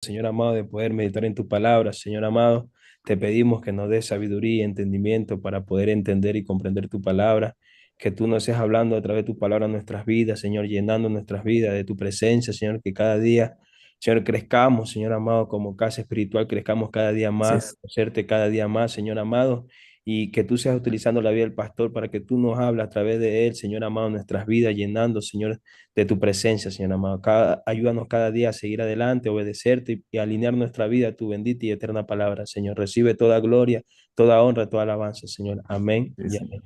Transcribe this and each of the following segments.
Señor amado, de poder meditar en tu palabra. Señor amado, te pedimos que nos des sabiduría y entendimiento para poder entender y comprender tu palabra, que tú nos estés hablando a través de tu palabra en nuestras vidas, Señor, llenando nuestras vidas de tu presencia, Señor, que cada día, Señor, crezcamos, Señor amado, como casa espiritual, crezcamos cada día Así más, es. conocerte cada día más, Señor amado, y que tú seas utilizando la vida del pastor para que tú nos hables a través de él, Señor amado, nuestras vidas, llenando, Señor, de tu presencia, Señor amado. Ayúdanos cada día a seguir adelante, obedecerte y alinear nuestra vida a tu bendita y eterna palabra, Señor. Recibe toda gloria, toda honra, toda alabanza, Señor. Amén Sí, y señor. amén.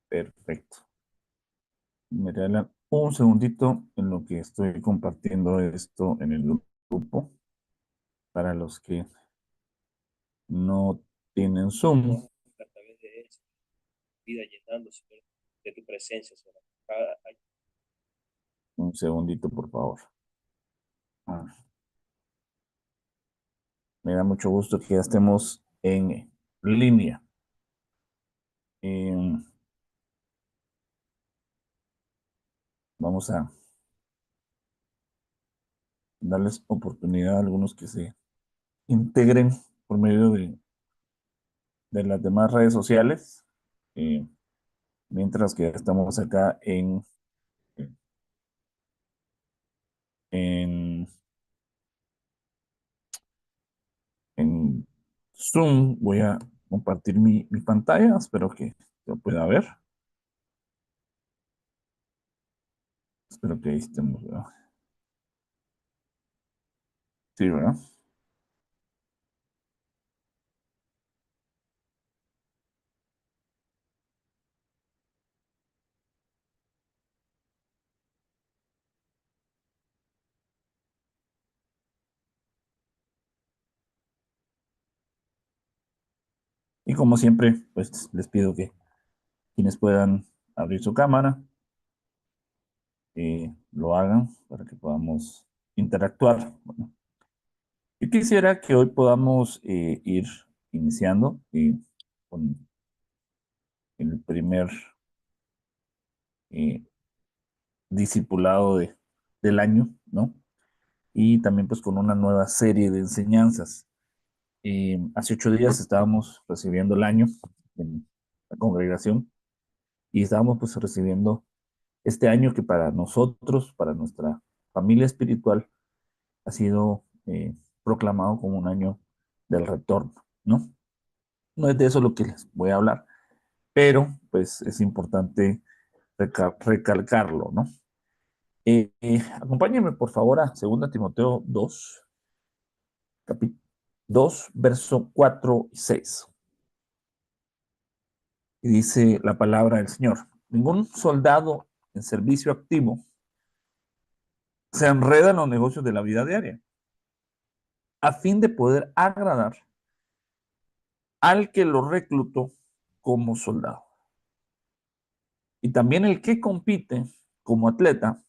Perfecto. Me regalan un segundito en lo que estoy compartiendo esto en el grupo para los que no tienen Zoom. A través de él, Señor, vida llenando, Señor, de tu presencia, Señor. Cada- Un segundito, por favor. Me da mucho gusto que ya estemos en línea. Eh, Vamos a darles oportunidad a algunos que se integren por medio de las demás redes sociales, eh, mientras que estamos acá en, en Zoom. Voy a compartir mi pantalla, espero que lo pueda ver. Espero que ahí estemos, ¿verdad? Sí, ¿verdad? Y como siempre, pues les pido que quienes puedan abrir su cámara, lo hagan para que podamos interactuar. Bueno, yo quisiera que hoy podamos ir iniciando con el primer eh, discipulado del año, ¿no? Y también pues con una nueva serie de enseñanzas. Hace 8 días estábamos recibiendo el año en la congregación y estábamos pues recibiendo este año que para nosotros, para nuestra familia espiritual, ha sido proclamado como un año del retorno, ¿no? No es de eso lo que les voy a hablar, pero pues es importante recalcarlo, ¿no? Acompáñenme por favor a 2 Timoteo 2, capítulo 2, verso 4 y 6. Y dice la palabra del Señor: ningún soldado en servicio activo se enreda en los negocios de la vida diaria, a fin de poder agradar al que lo reclutó como soldado. Y también el que compite como atleta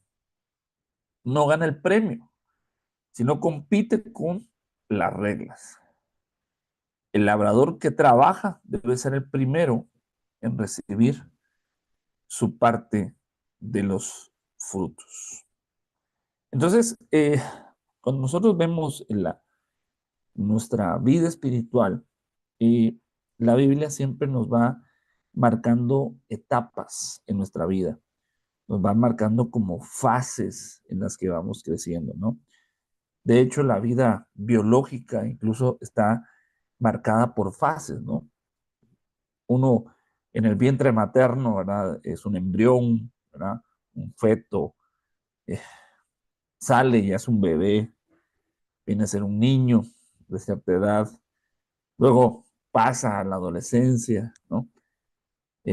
no gana el premio, sino compite con las reglas. El labrador que trabaja debe ser el primero en recibir su parte de los frutos. Entonces, cuando nosotros vemos nuestra vida espiritual, eh, la Biblia siempre nos va marcando etapas en nuestra vida, nos va marcando como fases en las que vamos creciendo, ¿no? De hecho, la vida biológica incluso está marcada por fases, ¿no? Uno en el vientre materno, ¿verdad? Es un embrión, ¿verdad? Un feto, eh, sale y es un bebé, viene a ser un niño de cierta edad, luego pasa a la adolescencia, ¿no?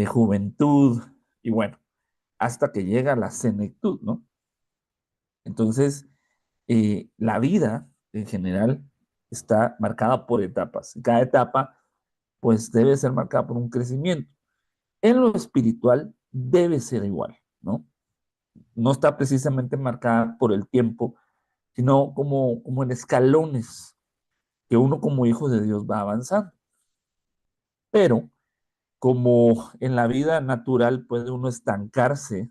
Juventud, y bueno, hasta que llega a la senectud, ¿no? Entonces, la vida en general está marcada por etapas. Cada etapa, pues, debe ser marcada por un crecimiento. En lo espiritual debe ser igual, ¿no? No está precisamente marcada por el tiempo, sino como en escalones que uno como hijo de Dios va avanzando. Pero como en la vida natural puede uno estancarse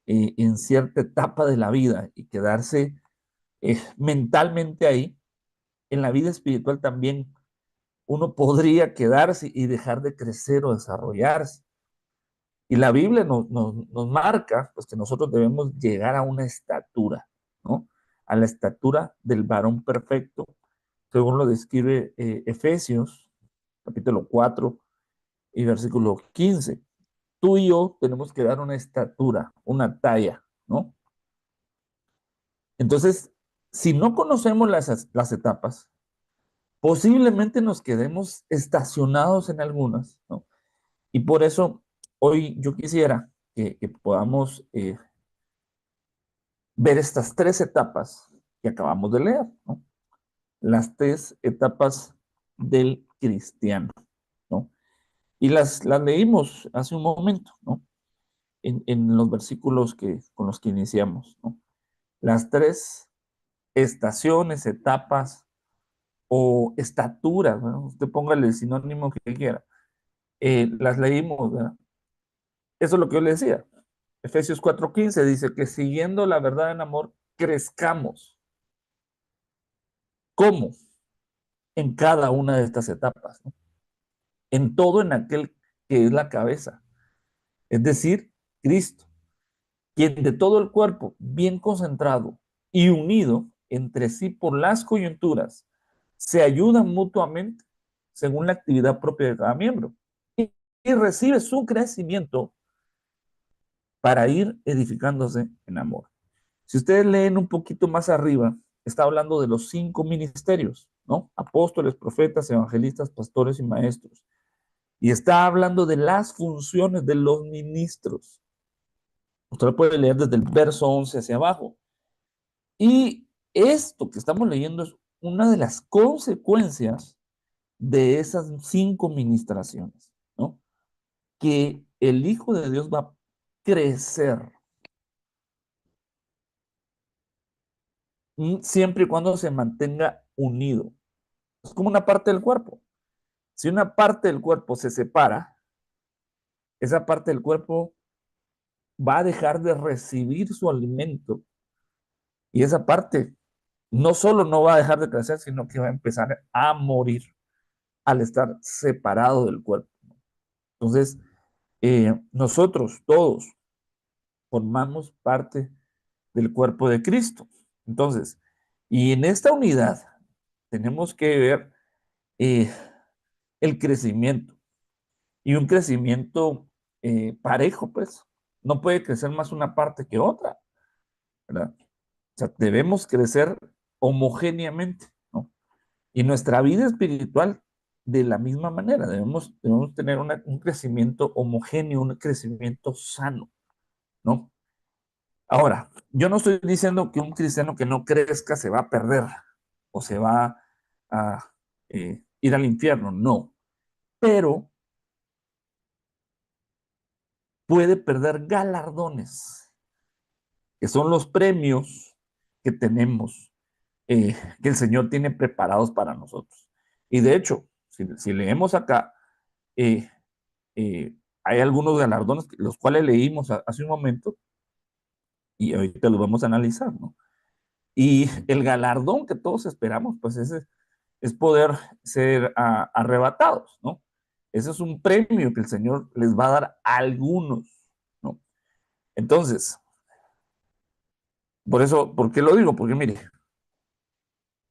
en cierta etapa de la vida y quedarse mentalmente ahí, en la vida espiritual también uno podría quedarse y dejar de crecer o desarrollarse. Y la Biblia nos marca pues, que nosotros debemos llegar a una estatura, ¿no? A la estatura del varón perfecto, según lo describe Efesios, capítulo 4 y versículo 15. Tú y yo tenemos que dar una estatura, una talla, ¿no? Entonces, si no conocemos las etapas, posiblemente nos quedemos estacionados en algunas, ¿no? Y por eso hoy yo quisiera que podamos ver estas tres etapas que acabamos de leer, ¿no? Las tres etapas del cristiano, ¿no? Y las leímos hace un momento, ¿no? En los versículos con los que iniciamos, ¿no? Las tres estaciones, etapas o estaturas, ¿no? Usted póngale el sinónimo que quiera. Las leímos, ¿verdad? Eso es lo que yo le decía. Efesios 4:15 dice que siguiendo la verdad en amor, crezcamos. ¿Cómo? En cada una de estas etapas, ¿no? En todo en aquel que es la cabeza, es decir, Cristo, quien de todo el cuerpo, bien concentrado y unido entre sí por las coyunturas, se ayudan mutuamente según la actividad propia de cada miembro y recibe su crecimiento para ir edificándose en amor. Si ustedes leen un poquito más arriba, está hablando de los 5 ministerios, ¿no? Apóstoles, profetas, evangelistas, pastores y maestros. Y está hablando de las funciones de los ministros. Usted lo puede leer desde el verso 11 hacia abajo. Y esto que estamos leyendo es una de las consecuencias de esas 5 ministraciones, ¿no? Que el Hijo de Dios va a crecer siempre y cuando se mantenga unido. Es como una parte del cuerpo. Si una parte del cuerpo se separa, esa parte del cuerpo va a dejar de recibir su alimento y esa parte no solo no va a dejar de crecer, sino que va a empezar a morir al estar separado del cuerpo. Entonces, nosotros todos formamos parte del cuerpo de Cristo. Entonces, y en esta unidad tenemos que ver eh, el crecimiento y un crecimiento parejo, pues. No puede crecer más una parte que otra, ¿verdad? O sea, debemos crecer homogéneamente, ¿no? Y nuestra vida espiritual de la misma manera, debemos tener un crecimiento homogéneo, un crecimiento sano, ¿no? Ahora, yo no estoy diciendo que un cristiano que no crezca se va a perder o se va a ir al infierno, no, pero puede perder galardones, que son los premios que tenemos, que el Señor tiene preparados para nosotros. Y de hecho, si leemos acá, eh, hay algunos galardones, los cuales leímos hace un momento, y ahorita los vamos a analizar, ¿no? Y el galardón que todos esperamos, pues es poder ser arrebatados, ¿no? Ese es un premio que el Señor les va a dar a algunos, ¿no? Entonces, por eso, ¿por qué lo digo? Porque mire,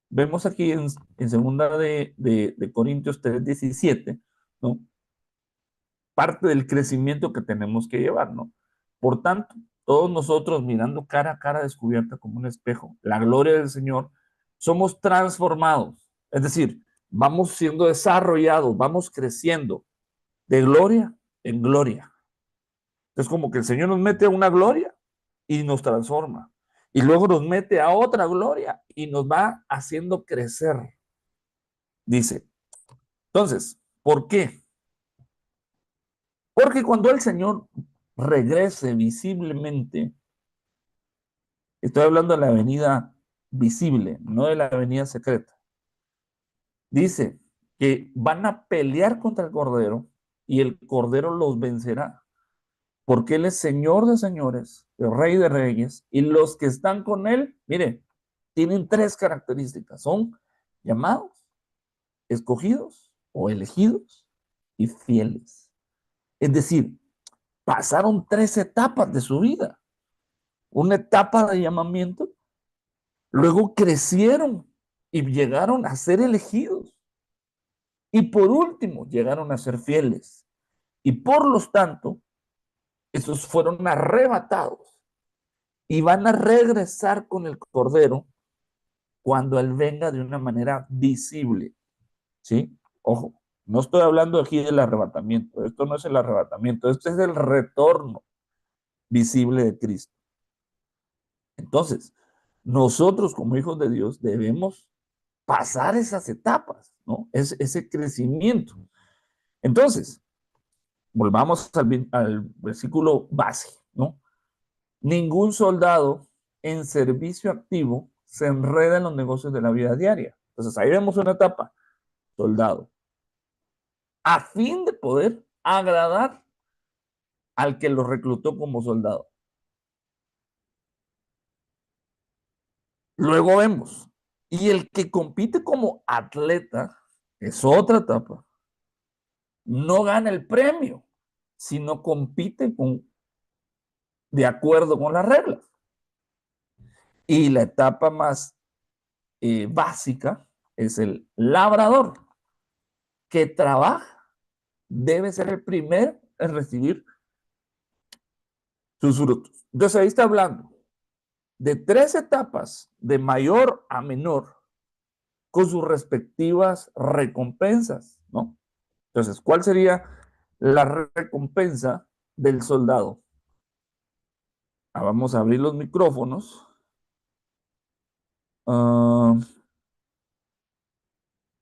vemos aquí en segunda de Corintios 3:17, ¿no? Parte del crecimiento que tenemos que llevar, ¿no? Por tanto, todos nosotros mirando cara a cara descubierta como un espejo, la gloria del Señor, somos transformados. Es decir, vamos siendo desarrollados, vamos creciendo de gloria en gloria. Es como que el Señor nos mete a una gloria y nos transforma. Y luego nos mete a otra gloria y nos va haciendo crecer, dice. Entonces, ¿por qué? Porque cuando el Señor regrese visiblemente, estoy hablando de la venida visible, no de la venida secreta, dice que van a pelear contra el Cordero y el Cordero los vencerá, porque Él es Señor de señores, el Rey de reyes, y los que están con Él, mire, tienen tres características. Son llamados, escogidos o elegidos y fieles. Es decir, pasaron tres etapas de su vida. Una etapa de llamamiento, luego crecieron y llegaron a ser elegidos. Y por último, llegaron a ser fieles. Y por lo tanto, esos fueron arrebatados y van a regresar con el Cordero cuando Él venga de una manera visible. ¿Sí? Ojo, no estoy hablando aquí del arrebatamiento. Esto no es el arrebatamiento. Este es el retorno visible de Cristo. Entonces, nosotros como hijos de Dios debemos pasar esas etapas, ¿no? Ese crecimiento. Entonces, volvamos al versículo base, ¿no? Ningún soldado en servicio activo se enreda en los negocios de la vida diaria. Entonces, ahí vemos una etapa, soldado, a fin de poder agradar al que lo reclutó como soldado. Luego vemos, y el que compite como atleta, es otra etapa, no gana el premio, sino compite de acuerdo con las reglas. Y la etapa más básica es el labrador, que trabaja, debe ser el primero en recibir sus frutos. Entonces ahí está hablando de tres etapas de mayor a menor con sus respectivas recompensas, ¿no? Entonces, ¿cuál sería la recompensa del soldado? Vamos a abrir los micrófonos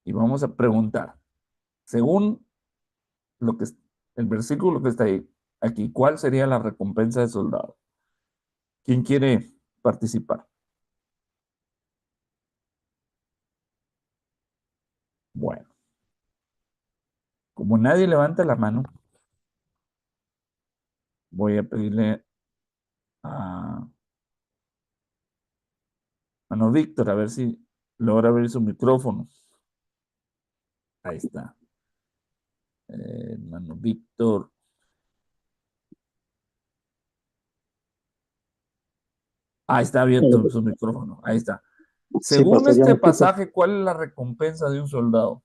y vamos a preguntar, según lo que el versículo que está ahí, aquí, ¿cuál sería la recompensa del soldado? ¿Quién quiere participar? Bueno, como nadie levanta la mano, voy a pedirle a Mano Víctor a ver si logra abrir su micrófono. Ahí está. Mano Víctor. Ahí está abierto su micrófono. Ahí está. Sí, Según pastor, ya me este escucha. pasaje, ¿cuál es la recompensa de un soldado?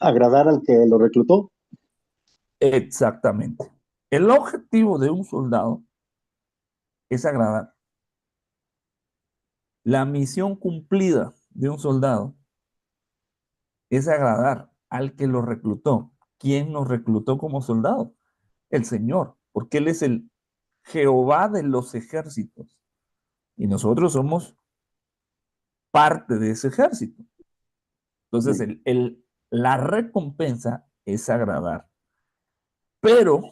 Agradar al que lo reclutó. Exactamente. El objetivo de un soldado es agradar. La misión cumplida de un soldado es agradar al que lo reclutó. ¿Quién nos reclutó como soldado? El Señor, porque Él es el Jehová de los ejércitos. Y nosotros somos parte de ese ejército. Entonces, la recompensa es agradar. Pero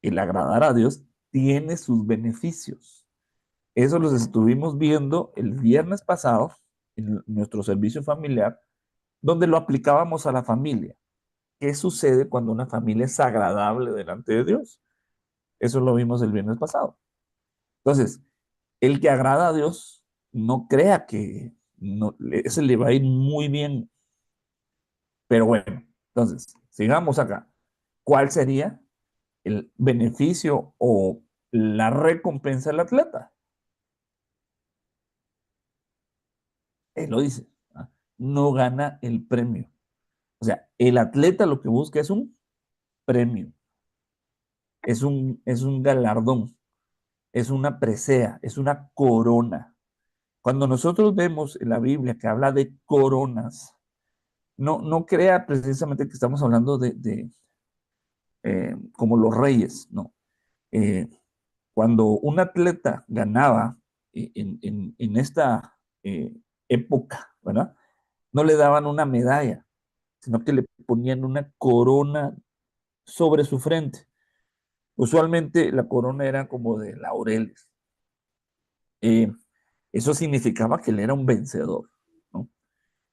el agradar a Dios tiene sus beneficios. Eso los estuvimos viendo el viernes pasado en nuestro servicio familiar, donde lo aplicábamos a la familia. ¿Qué sucede cuando una familia es agradable delante de Dios? Eso lo vimos el viernes pasado. Entonces, el que agrada a Dios, no crea que no, ese le va a ir muy bien. Pero bueno, entonces, sigamos acá. ¿Cuál sería el beneficio o la recompensa del atleta? Él lo dice, ¿ah? No gana el premio. O sea, el atleta lo que busca es un premio, es un galardón, es una presea, es una corona. Cuando nosotros vemos en la Biblia que habla de coronas, no crea precisamente que estamos hablando de como los reyes, no. Eh, Cuando un atleta ganaba en esta época, ¿verdad? No le daban una medalla, sino que le ponían una corona sobre su frente. Usualmente la corona era como de laureles. Eh, Eso significaba que él era un vencedor, ¿no?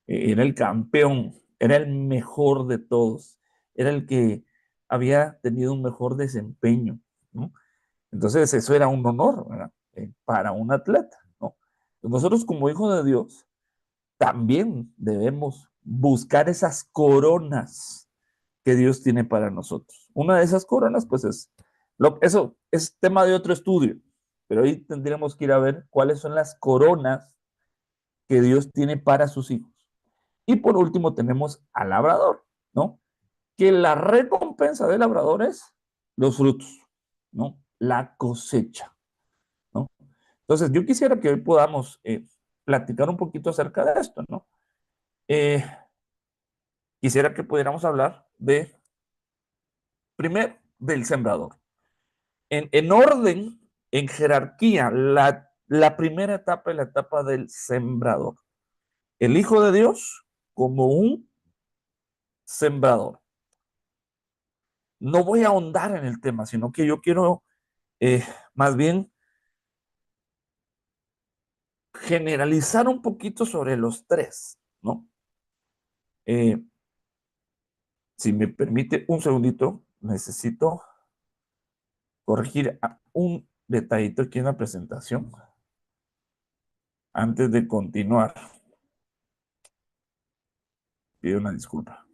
Era el campeón, era el mejor de todos, era el que había tenido un mejor desempeño, ¿no? Entonces, eso era un honor, ¿verdad? Para un atleta, ¿no? Nosotros como hijos de Dios también debemos buscar esas coronas que Dios tiene para nosotros. Una de esas coronas, pues eso es tema de otro estudio, pero ahí tendríamos que ir a ver cuáles son las coronas que Dios tiene para sus hijos. Y por último tenemos al labrador, ¿no? Que la recompensa del labrador es los frutos, ¿no? La cosecha, ¿no? Entonces, yo quisiera que hoy podamos platicar un poquito acerca de esto, ¿no? Eh, Quisiera que pudiéramos hablar primero, del sembrador. En orden, en jerarquía, la primera etapa es la etapa del sembrador. El Hijo de Dios como un sembrador. No voy a ahondar en el tema, sino que yo quiero más bien generalizar un poquito sobre los tres, ¿no? Eh, si me permite un segundito, necesito corregir un detallito aquí en la presentación antes de continuar. Pido una disculpa.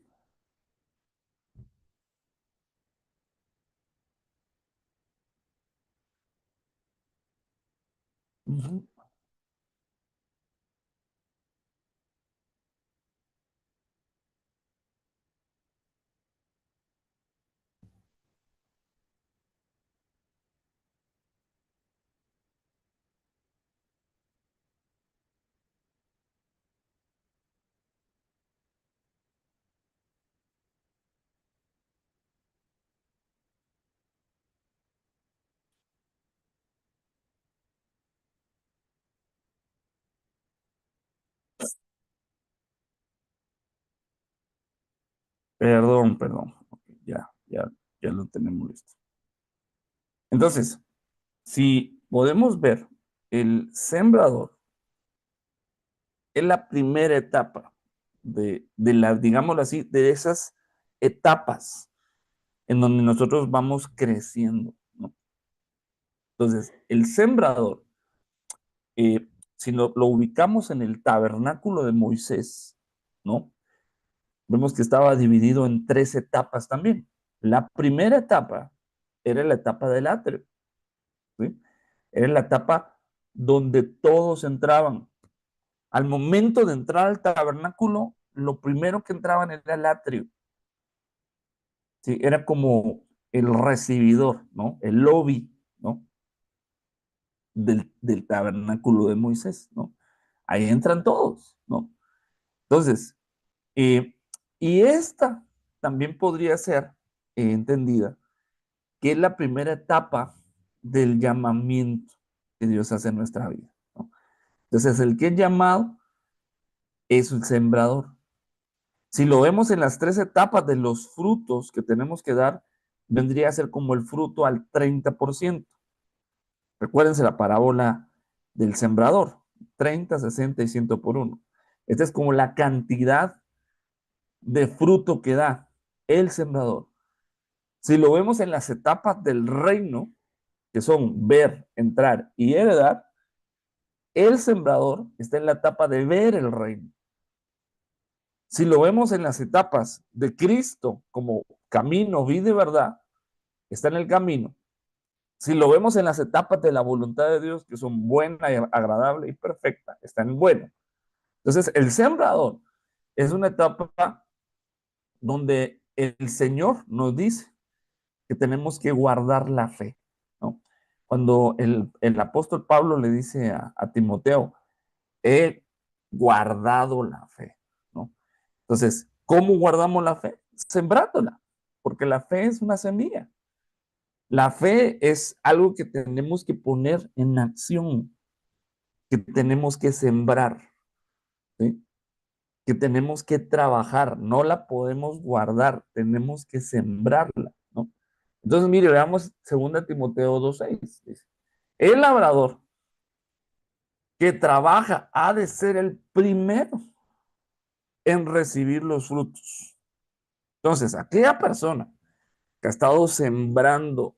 Ujú. Perdón. Ya lo tenemos listo. Entonces, si podemos ver, el sembrador es la primera etapa digámoslo así, de esas etapas en donde nosotros vamos creciendo, ¿no? Entonces, el sembrador, si lo ubicamos en el tabernáculo de Moisés, ¿no? Vemos que estaba dividido en tres etapas también. La primera etapa era la etapa del atrio, ¿sí? Era la etapa donde todos entraban. Al momento de entrar al tabernáculo, lo primero que entraban era el atrio, ¿sí? Era como el recibidor, ¿no? El lobby, ¿no? Del tabernáculo de Moisés, ¿no? Ahí entran todos, ¿no? Entonces, eh, y esta también podría ser entendida que es la primera etapa del llamamiento que Dios hace en nuestra vida, ¿no? Entonces, el que es llamado es un sembrador. Si lo vemos en las tres etapas de los frutos que tenemos que dar, vendría a ser como el fruto al 30%. Recuérdense la parábola del sembrador, 30, 60 y 100 por uno. Esta es como la cantidad de fruto que da el sembrador. Si lo vemos en las etapas del reino, que son ver, entrar y heredar, el sembrador está en la etapa de ver el reino. Si lo vemos en las etapas de Cristo como camino, vida y verdad, está en el camino. Si lo vemos en las etapas de la voluntad de Dios, que son buena y agradable y perfecta, está en el bueno. Entonces, el sembrador es una etapa donde el Señor nos dice que tenemos que guardar la fe, ¿no? Cuando el apóstol Pablo le dice a Timoteo, he guardado la fe, ¿no? Entonces, ¿cómo guardamos la fe? Sembrándola, porque la fe es una semilla. La fe es algo que tenemos que poner en acción, que tenemos que sembrar, ¿sí? Que tenemos que trabajar, no la podemos guardar, tenemos que sembrarla, ¿no? Entonces, mire, veamos 2 Timoteo 2:6. El labrador que trabaja ha de ser el primero en recibir los frutos. Entonces, aquella persona que ha estado sembrando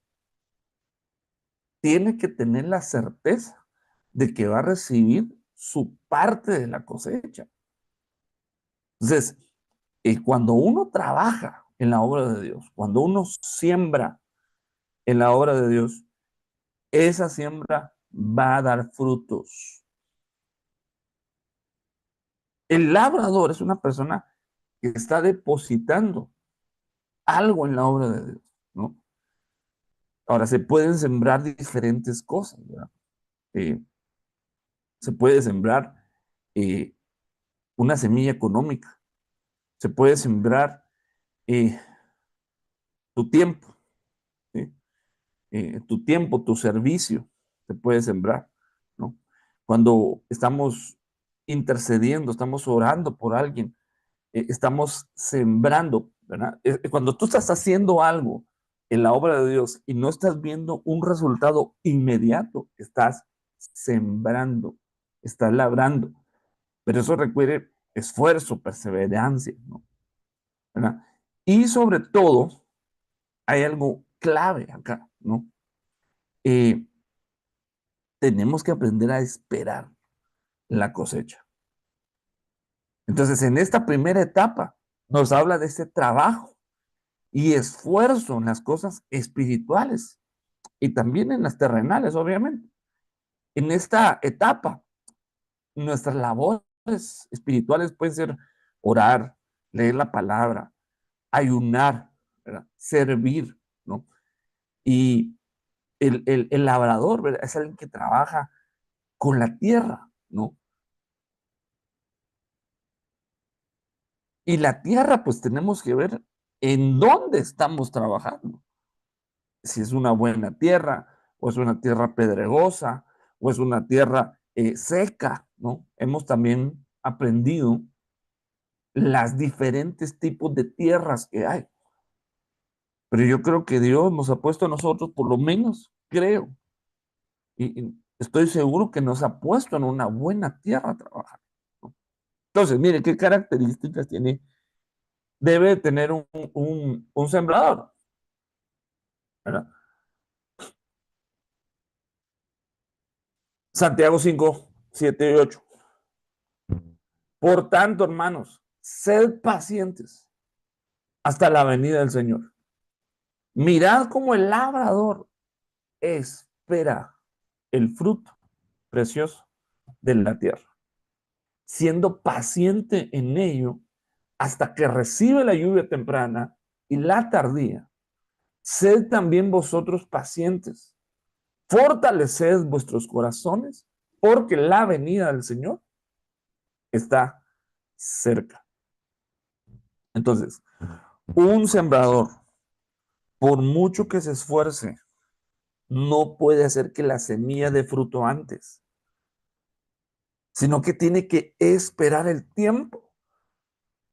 tiene que tener la certeza de que va a recibir su parte de la cosecha. Entonces, cuando uno trabaja en la obra de Dios, cuando uno siembra en la obra de Dios, esa siembra va a dar frutos. El labrador es una persona que está depositando algo en la obra de Dios, ¿no? Ahora, se pueden sembrar diferentes cosas, ¿verdad? Eh, se puede sembrar eh, una semilla económica, se puede sembrar eh, tu tiempo, ¿sí? Tu tiempo, tu servicio, se puede sembrar, ¿no? Cuando estamos intercediendo, estamos orando por alguien, estamos sembrando, ¿verdad? Cuando tú estás haciendo algo en la obra de Dios y no estás viendo un resultado inmediato, estás sembrando, estás labrando. Pero eso requiere esfuerzo, perseverancia, ¿no? ¿Verdad? Y sobre todo, hay algo clave acá, ¿no? Eh, tenemos que aprender a esperar la cosecha. Entonces, en esta primera etapa, nos habla de ese trabajo y esfuerzo en las cosas espirituales y también en las terrenales, obviamente. En esta etapa, nuestras labores espirituales pueden ser orar, leer la palabra, ayunar, ¿verdad? Servir, ¿no? Y el labrador, ¿verdad? Es alguien que trabaja con la tierra, ¿no? Y la tierra, pues tenemos que ver en dónde estamos trabajando. Si es una buena tierra, o es una tierra pedregosa, o es una tierra seca, ¿no? Hemos también aprendido las diferentes tipos de tierras que hay. Pero yo creo que Dios nos ha puesto a nosotros, por lo menos creo, y estoy seguro que nos ha puesto en una buena tierra a trabajar, ¿no? Entonces, mire, ¿qué características debe tener un sembrador? ¿Verdad? Santiago 5, 7 y 8. Por tanto, hermanos, sed pacientes hasta la venida del Señor. Mirad cómo el labrador espera el fruto precioso de la tierra, siendo paciente en ello hasta que recibe la lluvia temprana y la tardía. Sed también vosotros pacientes, fortaleced vuestros corazones, porque la venida del Señor está cerca. Entonces, un sembrador, por mucho que se esfuerce, no puede hacer que la semilla dé fruto antes, sino que tiene que esperar el tiempo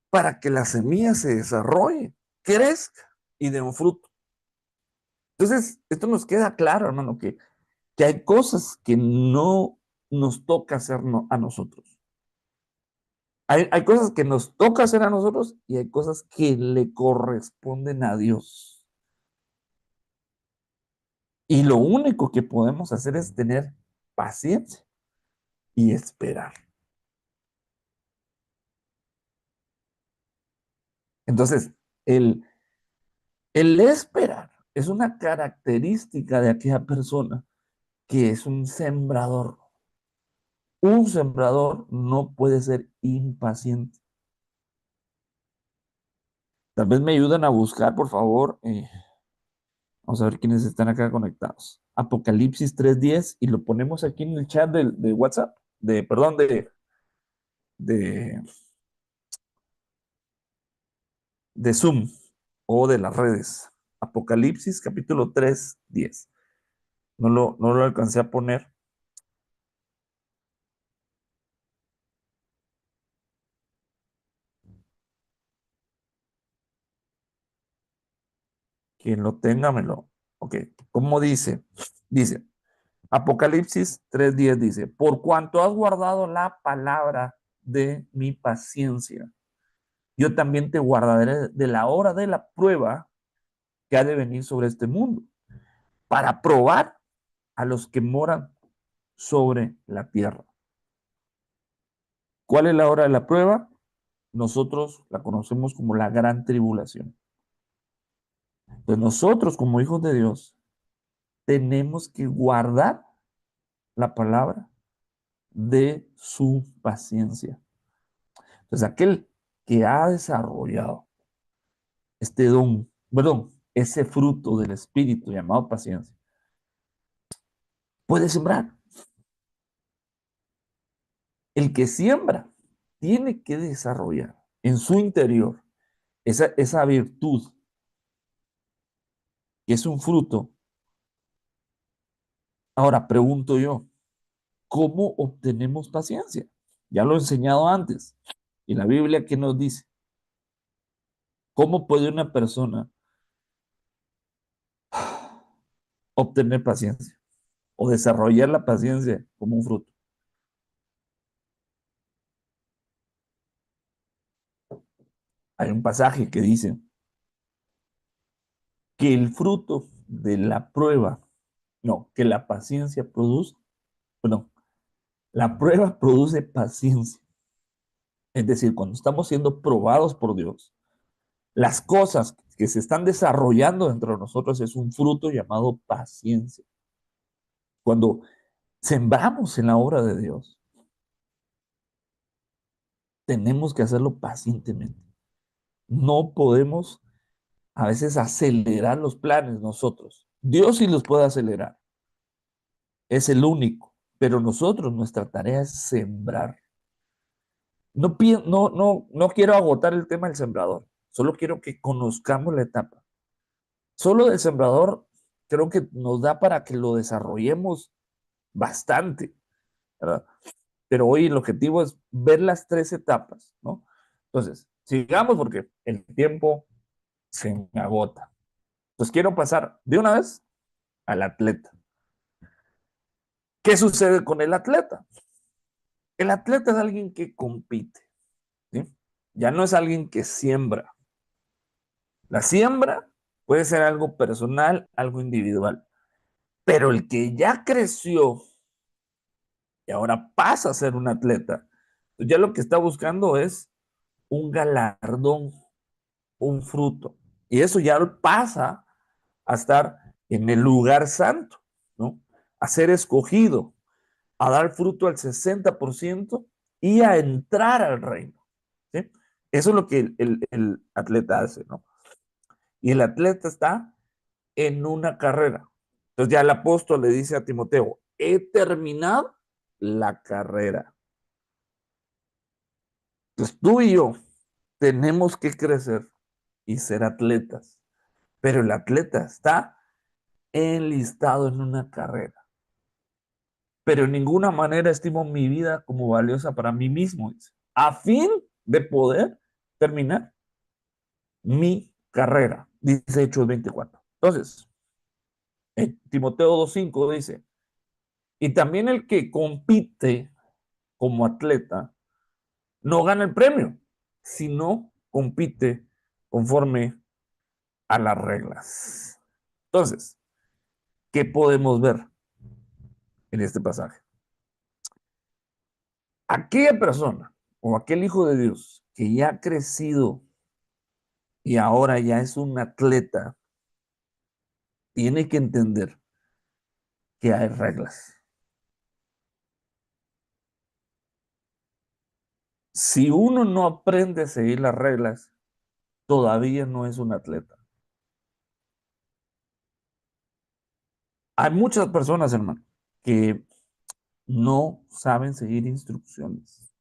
para que la semilla se desarrolle, crezca y dé un fruto. Entonces, esto nos queda claro, hermano, que hay cosas que no nos toca hacer a nosotros. Hay cosas que nos toca hacer a nosotros y hay cosas que le corresponden a Dios. Y lo único que podemos hacer es tener paciencia y esperar. Entonces, el, el esperar es una característica de aquella persona que es un sembrador. Un sembrador no puede ser impaciente. Tal vez me ayuden a buscar, por favor. Vamos a ver quiénes están acá conectados. Apocalipsis 3:10 y lo ponemos aquí en el chat de WhatsApp, perdón, de, de Zoom o de las redes. Apocalipsis capítulo 3:10. No lo alcancé a poner. Quien lo tenga, Ok, ¿cómo dice? Dice, Apocalipsis 3:10 dice, por cuanto has guardado la palabra de mi paciencia, yo también te guardaré de la hora de la prueba que ha de venir sobre este mundo, para probar a los que moran sobre la tierra. ¿Cuál es la hora de la prueba? Nosotros la conocemos como la gran tribulación. Pues nosotros, como hijos de Dios, tenemos que guardar la palabra de su paciencia. Entonces, aquel que ha desarrollado este don, perdón, ese fruto del Espíritu llamado paciencia, puede sembrar. El que siembra tiene que desarrollar en su interior esa virtud, que es un fruto. Ahora pregunto yo, ¿cómo obtenemos paciencia? Ya lo he enseñado antes. ¿Y la Biblia qué nos dice? ¿Cómo puede una persona obtener paciencia o desarrollar la paciencia como un fruto? Hay un pasaje que dice que el fruto de la prueba, no, que la paciencia produce, perdón, la prueba produce paciencia. Es decir, cuando estamos siendo probados por Dios, las cosas que se están desarrollando dentro de nosotros es un fruto llamado paciencia. Cuando sembramos en la obra de Dios, tenemos que hacerlo pacientemente. No podemos a veces acelerar los planes nosotros. Dios sí los puede acelerar, es el único, pero nosotros, nuestra tarea es sembrar. No quiero agotar el tema del sembrador, solo quiero que conozcamos la etapa. Solo del sembrador creo que nos da para que lo desarrollemos bastante, ¿verdad? Pero hoy el objetivo es ver las tres etapas, ¿no? Entonces, sigamos porque el tiempo se me agota. Entonces quiero pasar de una vez al atleta. ¿Qué sucede con el atleta? El atleta es alguien que compite, ¿sí? Ya no es alguien que siembra. La siembra puede ser algo personal, algo individual, pero el que ya creció y ahora pasa a ser un atleta, pues ya lo que está buscando es un galardón, un fruto. Y eso ya pasa a estar en el lugar santo, ¿no? A ser escogido, a dar fruto al 60% y a entrar al reino, ¿sí? Eso es lo que el atleta hace, ¿no? Y el atleta está en una carrera. Entonces ya el apóstol le dice a Timoteo, he terminado la carrera. Entonces tú y yo tenemos que crecer y ser atletas, pero el atleta está enlistado en una carrera. Pero en ninguna manera estimo mi vida como valiosa para mí mismo, dice, a fin de poder terminar mi carrera, dice Hechos 24. Entonces, Timoteo 2:5 dice, y también el que compite como atleta no gana el premio, sino compite conforme a las reglas. Entonces, ¿qué podemos ver en este pasaje? Aquella persona o aquel hijo de Dios que ya ha crecido y ahora ya es un atleta, tiene que entender que hay reglas. Si uno no aprende a seguir las reglas, todavía no es un atleta. Hay muchas personas, hermano, que no saben seguir instrucciones.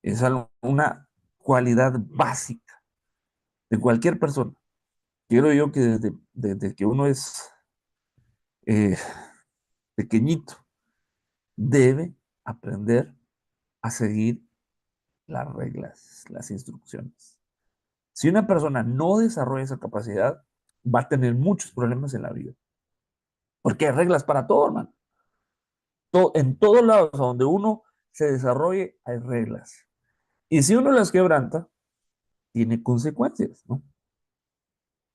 Es una cualidad básica de cualquier persona. Quiero yo que desde que uno es eh, pequeñito, debe aprender a seguir las reglas, las instrucciones. Si una persona no desarrolla esa capacidad, va a tener muchos problemas en la vida. Porque hay reglas para todo, hermano. En todos lados donde uno se desarrolle, hay reglas. Y si uno las quebranta, tiene consecuencias, ¿no?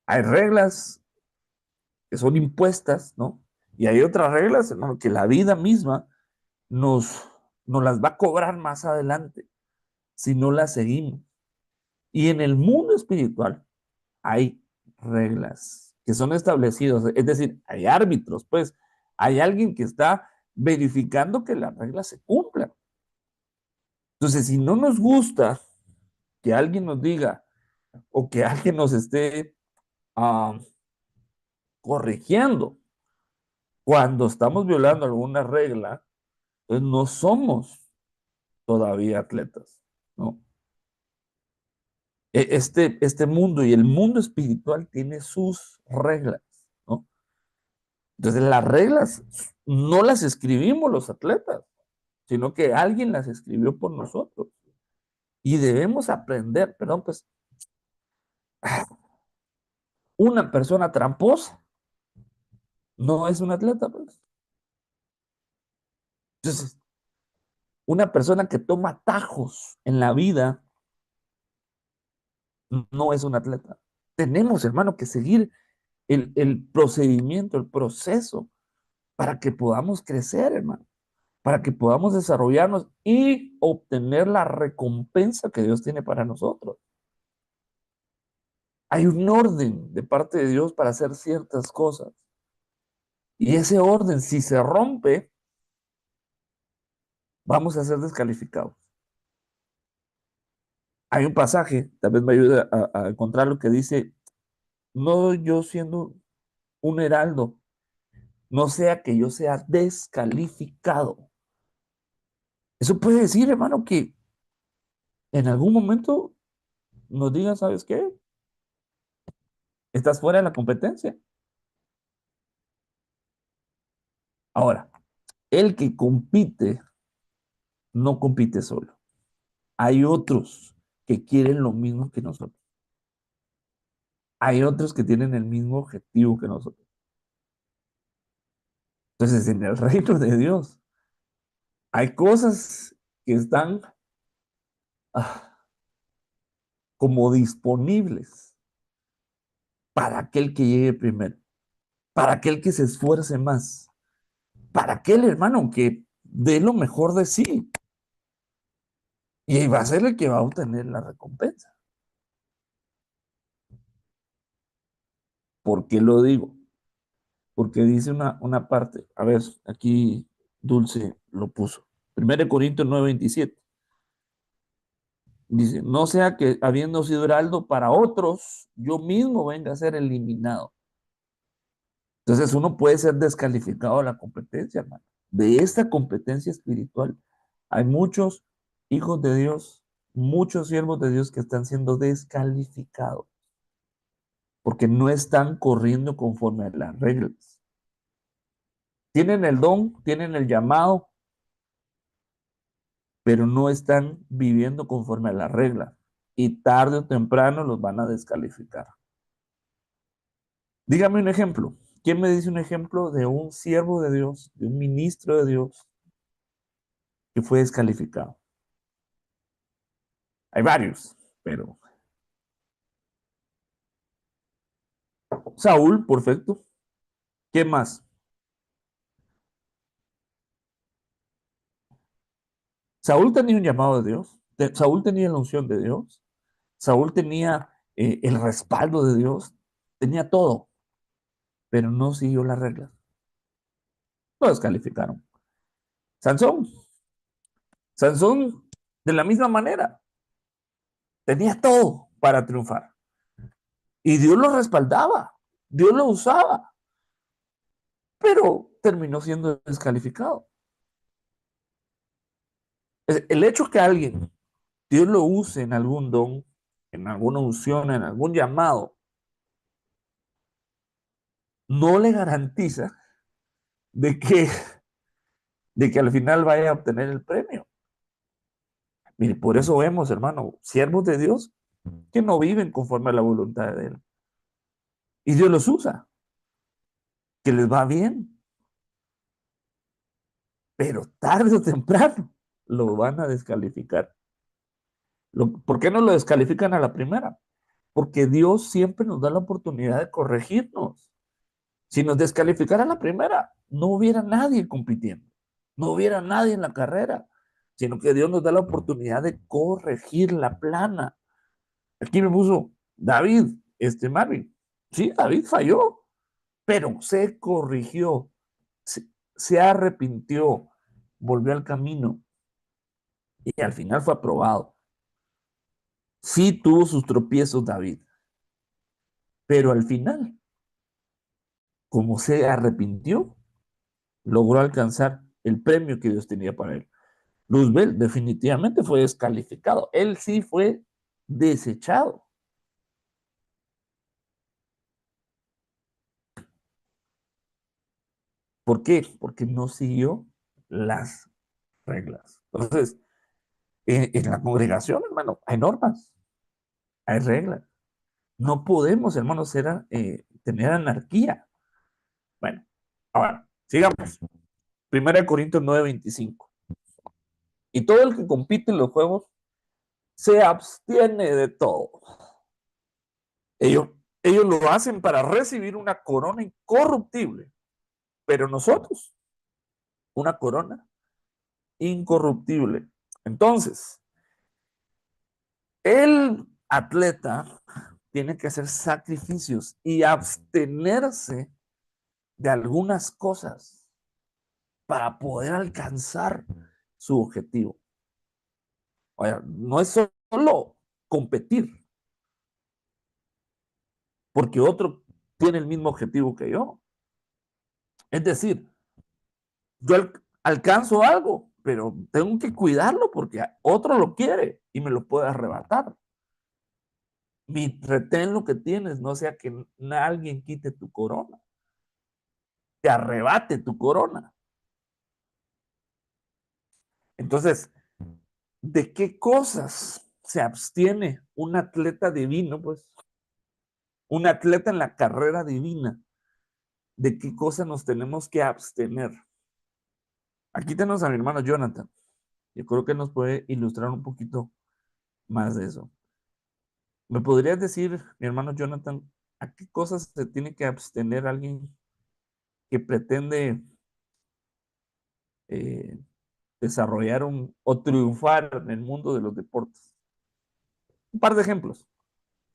Hay reglas que son impuestas, ¿no? Y hay otras reglas, hermano, que la vida misma nos, nos las va a cobrar más adelante si no las seguimos. Y en el mundo espiritual hay reglas que son establecidas, es decir, hay árbitros, pues hay alguien que está verificando que las reglas se cumplan. Entonces, si no nos gusta que alguien nos diga o que alguien nos esté uh, corrigiendo cuando estamos violando alguna regla, pues no somos todavía atletas, ¿no? Este mundo y el mundo espiritual tiene sus reglas, ¿no? Entonces las reglas no las escribimos los atletas, sino que alguien las escribió por nosotros. Y debemos aprender, perdón, pues, una persona tramposa no es un atleta, pues. Entonces, una persona que toma atajos en la vida no es un atleta. Tenemos, hermano, que seguir el procedimiento, el proceso, para que podamos crecer, hermano, para que podamos desarrollarnos y obtener la recompensa que Dios tiene para nosotros. Hay un orden de parte de Dios para hacer ciertas cosas. Y ese orden, si se rompe, vamos a ser descalificados. Hay un pasaje, tal vez me ayude a encontrar lo que dice, no yo siendo un heraldo, no sea que yo sea descalificado. Eso puede decir, hermano, que en algún momento nos digan, ¿sabes qué? Estás fuera de la competencia. Ahora, el que compite, no compite solo. Hay otros que quieren lo mismo que nosotros. Hay otros que tienen el mismo objetivo que nosotros. Entonces, en el reino de Dios, hay cosas que están ah, como disponibles para aquel que llegue primero, para aquel que se esfuerce más, para aquel hermano que dé lo mejor de sí. Y va a ser el que va a obtener la recompensa. ¿Por qué lo digo? Porque dice una parte, a ver, aquí Dulce lo puso. 1 Corintios 9:27. Dice, no sea que habiendo sido heraldo para otros, yo mismo venga a ser eliminado. Entonces uno puede ser descalificado de la competencia, hermano. De esta competencia espiritual hay muchos hijos de Dios, muchos siervos de Dios que están siendo descalificados porque no están corriendo conforme a las reglas. Tienen el don, tienen el llamado, pero no están viviendo conforme a las reglas. Y tarde o temprano los van a descalificar. Dígame un ejemplo. ¿Quién me dice un ejemplo de un siervo de Dios, de un ministro de Dios que fue descalificado? Hay varios, pero Saúl, perfecto. ¿Qué más? Saúl tenía un llamado de Dios. Saúl tenía la unción de Dios. Saúl tenía el respaldo de Dios. Tenía todo, pero no siguió las reglas. Lo descalificaron. Sansón. Sansón, de la misma manera, tenía todo para triunfar. Y Dios lo respaldaba. Dios lo usaba. Pero terminó siendo descalificado. El hecho que alguien, Dios lo use en algún don, en alguna unción, en algún llamado, no le garantiza de que, de que al final vaya a obtener el premio. Mire, por eso vemos, hermano, siervos de Dios que no viven conforme a la voluntad de Él. Y Dios los usa, que les va bien, pero tarde o temprano lo van a descalificar. ¿Por qué no lo descalifican a la primera? Porque Dios siempre nos da la oportunidad de corregirnos. Si nos descalificara la primera, no hubiera nadie compitiendo, no hubiera nadie en la carrera, sino que Dios nos da la oportunidad de corregir la plana. Aquí me puso David, Marvin. Sí, David falló, pero se corrigió, se arrepintió, volvió al camino y al final fue aprobado. Sí tuvo sus tropiezos David, pero al final, como se arrepintió, logró alcanzar el premio que Dios tenía para él. Roosevelt definitivamente fue descalificado. Él sí fue desechado. ¿Por qué? Porque no siguió las reglas. Entonces, en la congregación, hermano, hay normas, hay reglas. No podemos, hermanos, tener anarquía. Bueno, ahora, sigamos. 1 Corintios 9:25. Y todo el que compite en los juegos se abstiene de todo. Ellos, ellos lo hacen para recibir una corona incorruptible, pero nosotros, una corona incorruptible. Entonces, el atleta tiene que hacer sacrificios y abstenerse de algunas cosas para poder alcanzar su objetivo. O sea, no es solo competir, porque otro tiene el mismo objetivo que yo. Es decir, yo alcanzo algo, pero tengo que cuidarlo porque otro lo quiere y me lo puede arrebatar. Retén lo que tienes, no sea que alguien quite tu corona, te arrebate tu corona. Entonces, ¿de qué cosas se abstiene un atleta divino? Pues un atleta en la carrera divina. ¿De qué cosas nos tenemos que abstener? Aquí tenemos a mi hermano Jonathan. Yo creo que nos puede ilustrar un poquito más de eso. ¿Me podrías decir, mi hermano Jonathan, a qué cosas se tiene que abstener alguien que pretende eh, desarrollar o triunfar en el mundo de los deportes? Un par de ejemplos.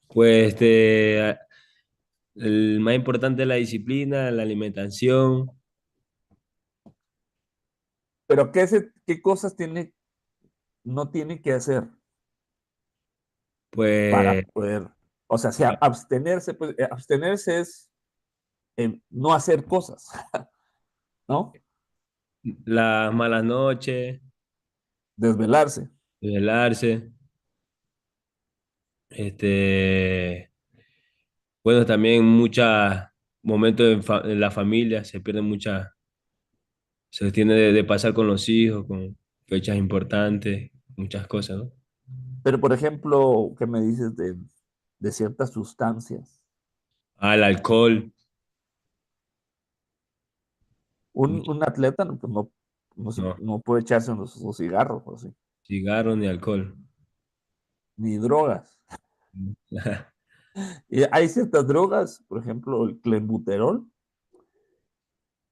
Pues el más importante es la disciplina, la alimentación, Pero ¿qué cosas no tiene que hacer para pues poder, o sea, si abstenerse, pues abstenerse es no hacer cosas, ¿no? las malas noches, Desvelarse. desvelarse, bueno, también muchos momentos en la familia, se pierden muchas, se tiene de pasar con los hijos, con fechas importantes, muchas cosas, ¿no? Pero, por ejemplo, ¿qué me dices de ciertas sustancias? Al alcohol, mucho, Un atleta pues no, no, no puede echarse unos cigarros, o así, cigarro ni alcohol. ni drogas. Y hay ciertas drogas, por ejemplo, el clenbuterol,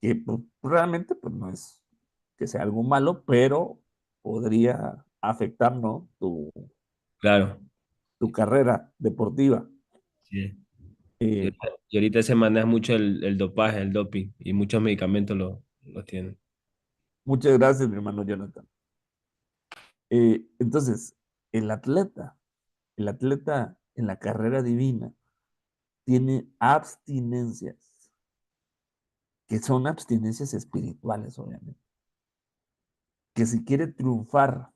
que pues, realmente pues, no es que sea algo malo, pero podría afectar, ¿no? Claro, Tu carrera deportiva. sí. Eh, Y ahorita se maneja mucho el dopaje, el doping, y muchos medicamentos lo tienen. Muchas gracias, mi hermano Jonathan. Entonces, el atleta, el atleta en la carrera divina tiene abstinencias, que son abstinencias espirituales, obviamente, que si quiere triunfar,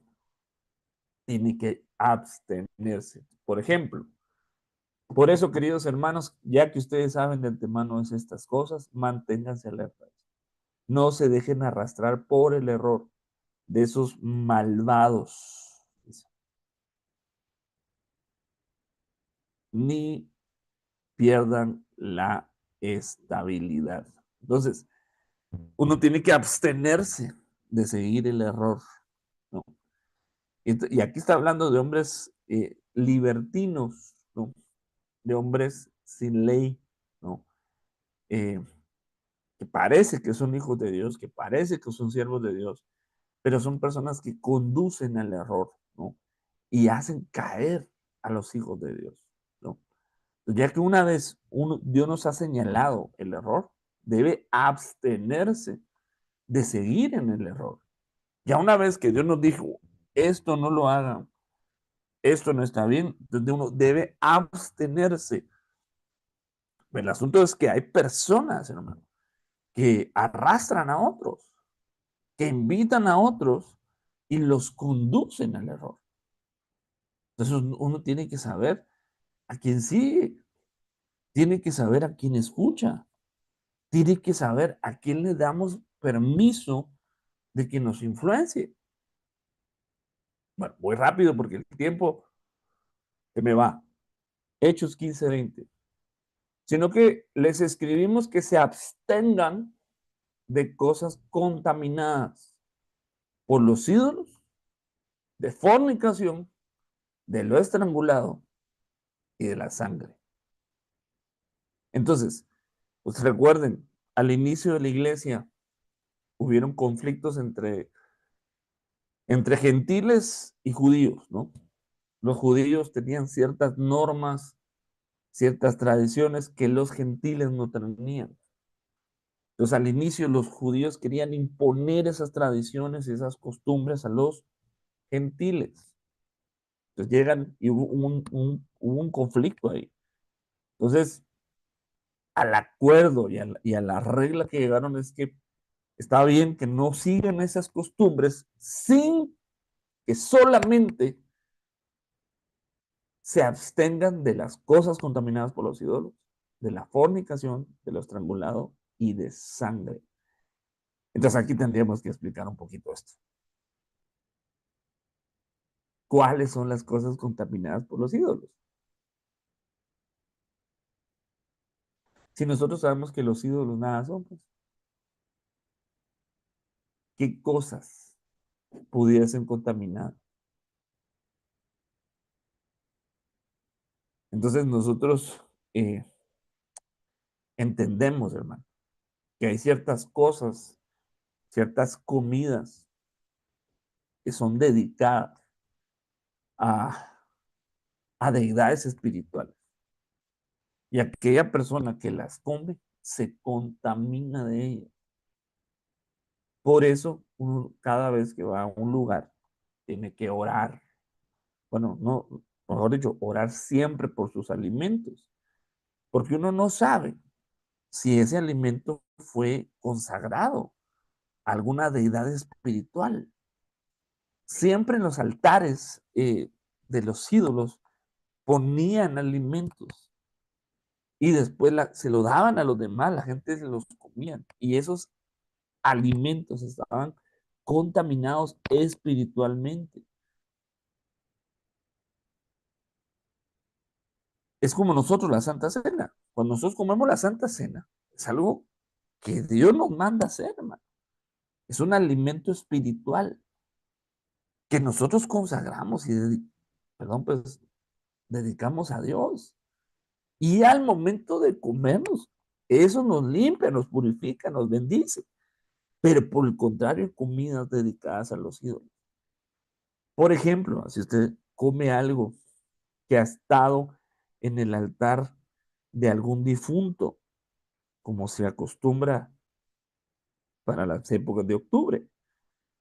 tiene que abstenerse. Por ejemplo, por eso, queridos hermanos, ya que ustedes saben de antemano es estas cosas, manténganse alertas. No se dejen arrastrar por el error de esos malvados, ni pierdan la estabilidad. Entonces, uno tiene que abstenerse de seguir el error, ¿no? Y aquí está hablando de hombres libertinos, ¿no? De hombres sin ley, ¿no? que parece que son hijos de Dios, que parece que son siervos de Dios, pero son personas que conducen al error, ¿no? Y hacen caer a los hijos de Dios, ¿no? Ya que una vez Dios nos ha señalado el error, debe abstenerse de seguir en el error. Ya una vez que Dios nos dijo, esto no lo hagan, esto no está bien, entonces uno debe abstenerse. El asunto es que hay personas, hermano, que arrastran a otros, que invitan a otros y los conducen al error. Entonces uno tiene que saber a quién sigue, tiene que saber a quién escucha, tiene que saber a quién le damos permiso de que nos influencie. Bueno, voy rápido porque el tiempo se me va. Hechos 15:20. Sino que les escribimos que se abstengan de cosas contaminadas por los ídolos, de fornicación, de lo estrangulado y de la sangre. Entonces, pues recuerden, al inicio de la iglesia hubieron conflictos entre gentiles y judíos, ¿no? Los judíos tenían ciertas normas, ciertas tradiciones que los gentiles no tenían. Entonces, al inicio los judíos querían imponer esas tradiciones y esas costumbres a los gentiles. Entonces llegan y hubo un conflicto ahí. Entonces, al acuerdo y a la regla que llegaron es que está bien que no sigan esas costumbres sin que solamente se abstengan de las cosas contaminadas por los ídolos, de la fornicación, de lo estrangulado y de sangre. Entonces aquí tendríamos que explicar un poquito esto. ¿Cuáles son las cosas contaminadas por los ídolos? Si nosotros sabemos que los ídolos nada son, pues, ¿qué cosas pudiesen contaminar? Entonces nosotros entendemos, hermano, que hay ciertas cosas, ciertas comidas que son dedicadas a, a deidades espirituales. Y aquella persona que las come se contamina de ellas. Por eso, uno, cada vez que va a un lugar, tiene que orar. Bueno, no, mejor dicho, orar siempre por sus alimentos. Porque uno no sabe si ese alimento fue consagrado a alguna deidad espiritual. Siempre en los altares de los ídolos ponían alimentos y después se lo daban a los demás, la gente se los comían y esos alimentos estaban contaminados espiritualmente. Es como nosotros la Santa Cena. Cuando nosotros comemos la Santa Cena, es algo que Dios nos manda a hacer, hermano. Es un alimento espiritual que nosotros consagramos y, perdón, pues dedicamos a Dios. Y al momento de comernos, eso nos limpia, nos purifica, nos bendice. Pero por el contrario, comidas dedicadas a los ídolos. Por ejemplo, si usted come algo que ha estado en el altar de algún difunto, como se acostumbra para las épocas de octubre,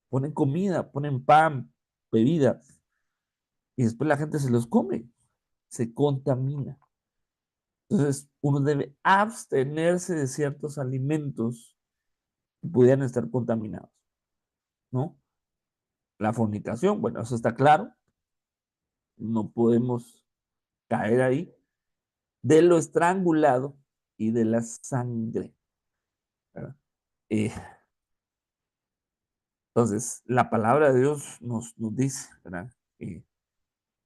ponen comida, ponen pan, bebidas, y después la gente se los come, se contamina. Entonces, uno debe abstenerse de ciertos alimentos que pudieran estar contaminados, ¿no? La fornicación, bueno, eso está claro, no podemos caer ahí, de lo estrangulado y de la sangre, ¿verdad? Eh, entonces, la palabra de Dios nos dice, ¿verdad?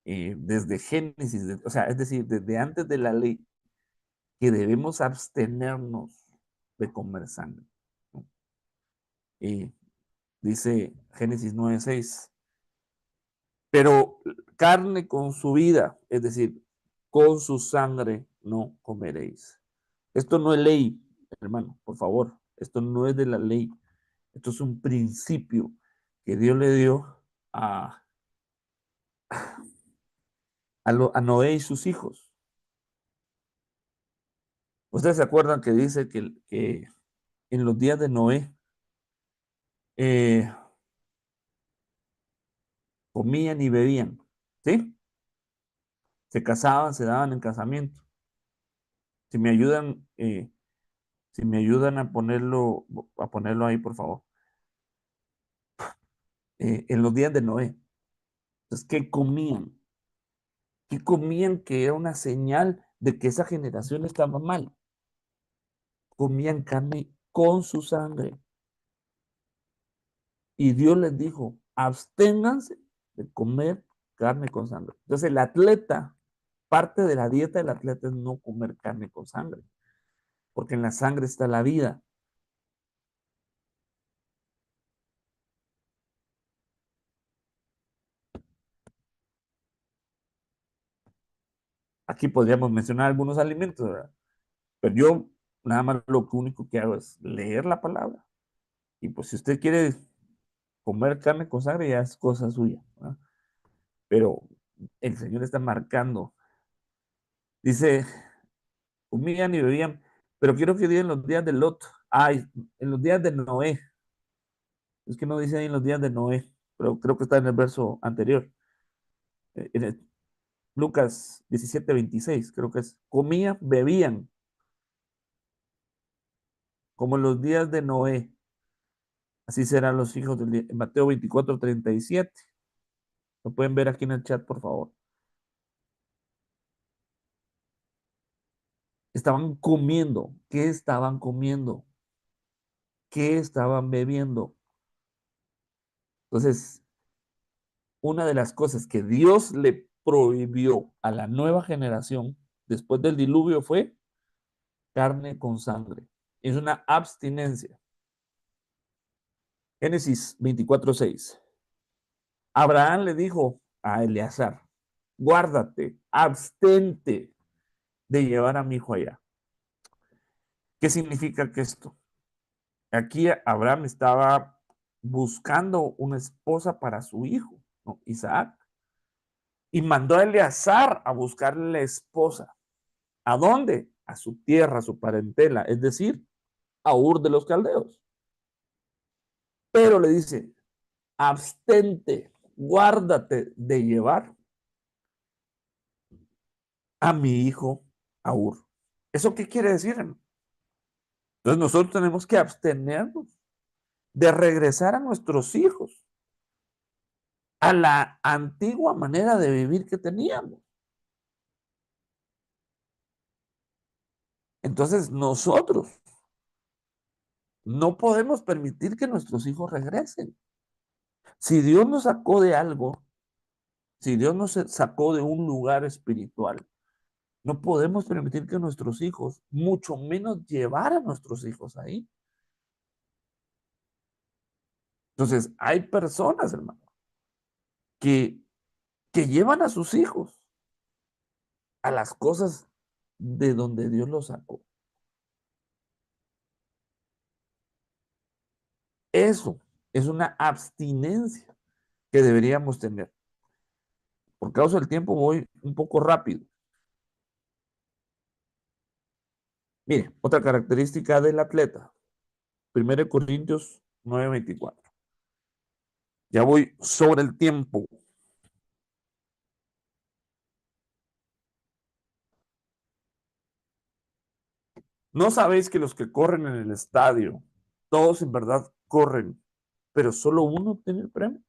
Desde Génesis, o sea, es decir, desde antes de la ley, que debemos abstenernos de comer sangre, ¿no? Y dice Génesis 9:6, pero carne con su vida, es decir, con su sangre no comeréis. Esto no es ley, hermano, por favor. Esto no es de la ley. Esto es un principio que Dios le dio a Noé y sus hijos. Ustedes se acuerdan que dice que en los días de Noé eh, comían y bebían, ¿sí? Se casaban, se daban en casamiento. Si me ayudan, si me ayudan a ponerlo ahí, por favor. En los días de Noé. Entonces, ¿qué comían? ¿Qué comían que era una señal de que esa generación estaba mal? Comían carne con su sangre. Y Dios les dijo, absténganse de comer carne con sangre. Entonces, el atleta, parte de la dieta del atleta es no comer carne con sangre, porque en la sangre está la vida. Aquí podríamos mencionar algunos alimentos, ¿verdad? Pero yo nada más lo único que hago es leer la palabra. Y pues si usted quiere comer carne con sangre, ya es cosa suya, ¿verdad? Pero el Señor está marcando. Dice, comían y bebían, pero quiero que digan los días de Lot. Ay, en los días de Noé. Es que no dice ahí en los días de Noé, pero creo que está en el verso anterior. En el Lucas 17:26, creo que es. Comían, bebían, como en los días de Noé. Así serán los hijos del día. En Mateo 24:37. Lo pueden ver aquí en el chat, por favor. Estaban comiendo. ¿Qué estaban comiendo? ¿Qué estaban bebiendo? Entonces, una de las cosas que Dios le prohibió a la nueva generación después del diluvio fue carne con sangre. Es una abstinencia. Génesis 24:6. Abraham le dijo a Eleazar, guárdate, abstente de llevar a mi hijo allá. ¿Qué significa que esto? Aquí Abraham estaba buscando una esposa para su hijo, ¿no? Isaac, y mandó a Eleazar a buscarle la esposa. ¿A dónde? A su tierra, a su parentela, es decir, a Ur de los Caldeos. Pero le dice, abstente, guárdate de llevar a mi hijo a Ur. ¿Eso qué quiere decir? Entonces nosotros tenemos que abstenernos de regresar a nuestros hijos a la antigua manera de vivir que teníamos. Entonces nosotros no podemos permitir que nuestros hijos regresen. Si Dios nos sacó de algo, si Dios nos sacó de un lugar espiritual, no podemos permitir que nuestros hijos, mucho menos llevar a nuestros hijos ahí. Entonces, hay personas, hermano, que, que llevan a sus hijos a las cosas de donde Dios los sacó. Eso es una abstinencia que deberíamos tener. Por causa del tiempo voy un poco rápido. Mire, otra característica del atleta. 1 Corintios 9:24. Ya voy sobre el tiempo. ¿No sabéis que los que corren en el estadio, todos en verdad corren, pero solo uno obtiene el premio?